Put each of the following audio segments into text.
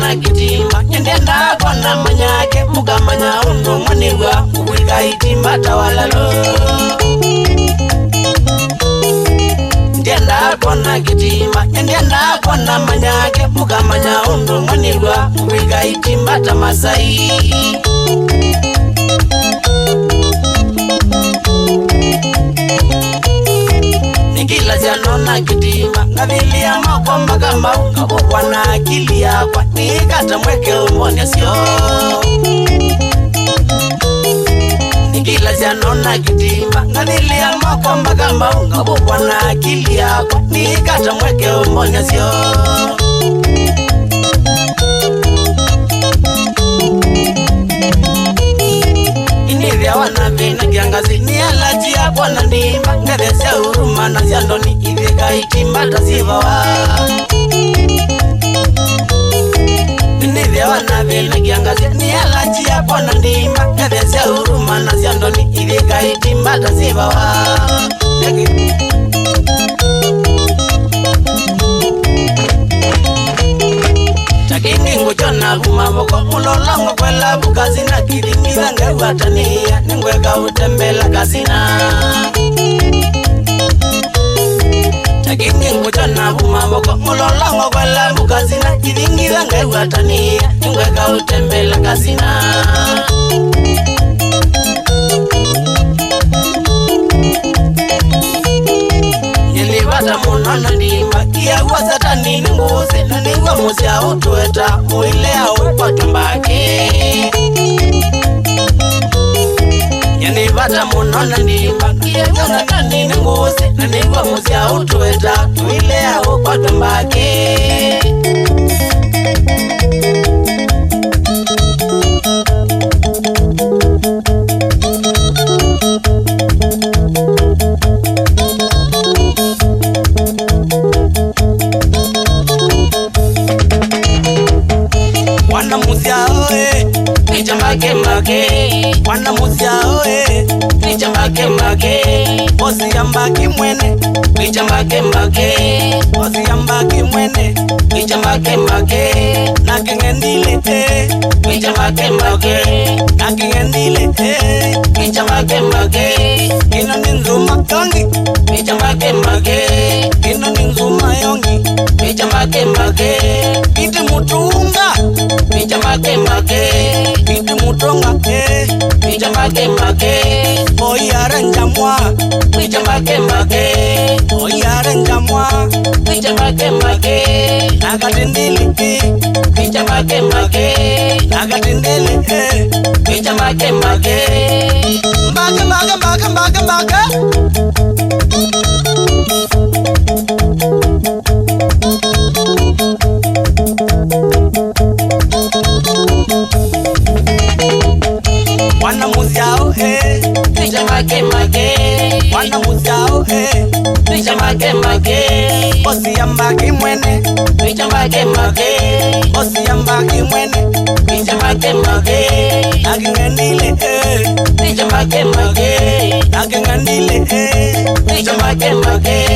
kona kitima nyendenda kona manyake mukamanya uno mwanigwa uwika itimba tawalalo ndenda kona kitima nyendenda kona manyake mukamanya uno mwanigwa uwika itimba tamasai Nikila janona kitima ngavilia makomba kamba ukabokwa na akili yakwa nikata mweke umone sio Nikila janona kitima ngavilia makomba kamba ukabokwa na akili yakwa nikata mweke umone sio Inivya wanavina kiangazi ni alaji ya kwa nandimba Ngedesya uruma na ziandoni ivika itimba tazivawa Inivya wanavina kiangazi ni alaji ya kwa nandimba Ngedesya uruma na ziandoni ivika itimba tazivawa Takini nguchona kumaboko mulolongo kwela bukazina kilingiza ngewatania ningweka utembela kazina Takini nguchona kumaboko mulolongo kwela bukazina kilingiza ngewatania ningweka utembela kazina Nilivata munana ndimba Kia wasatani ninguze Na ningwa musia utueta Muilea ukwa tumbake Nilivata munana ndimba Kia wasatani ninguze Na ningwa musia utueta Muilea ukwa tumbake Wana muzia oe Picha mbake Bosi yambaki mwene Picha mbake Bosi yambaki mwene Picha mbake Nakengendile Picha mbake Nakengendile Picha mbake Kino ninzuma yongi Picha mbake Kino ninzuma yongi Picha mbake Iti mutunga Picha mbake Iti mutunga Picha mbake Oyara njamwa Picha mbake Oyara njamwa Picha mbake Nagatindili Picha mbake Nagatindili Picha mbake Mbake Wana muziao Picha mbake Wana muziao Picha mbake Bosi yambaki mwene Picha mbake Bosi yambaki mwene Picha mbake Nakengendile Picha mbake Nakengendile Picha mbake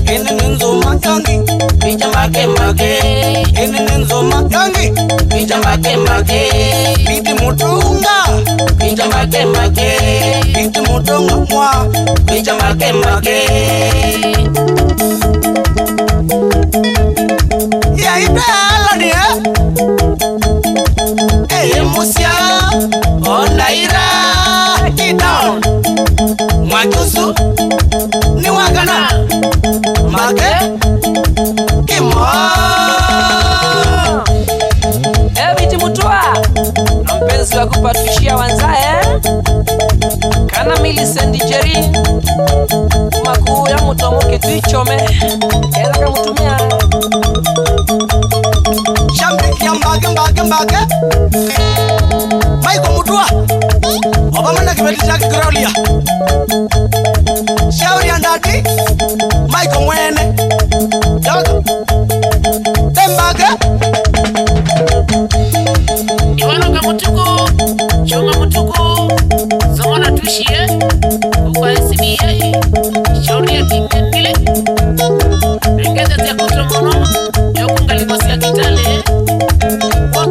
Kini ninzuma yongi Picha mbake Kini ninzuma yongi Picha mbake Piti mutunga Picha mbake Piti mutunga mwa Picha mbake Ya idala ni musia Onaira Kidown Mwajusu Ni wakana Make Kimo Biti mutua na mpenzi wa kupatushia wanzae Kana Millicent Jerry Makuu ya mutomoke tuichome Ela kamutumia Shambiki ya mbake Maiko mutua Obamana kibeti chaki graulia Shauri ya ndati Maiko mwene Yoga Tembake Iwano kamutuku Chunga mutuku Zomona tushie Ukwa SBA Shauri ya tingengile Engeza tia kutomono Yokunga limosi ya kitale Waka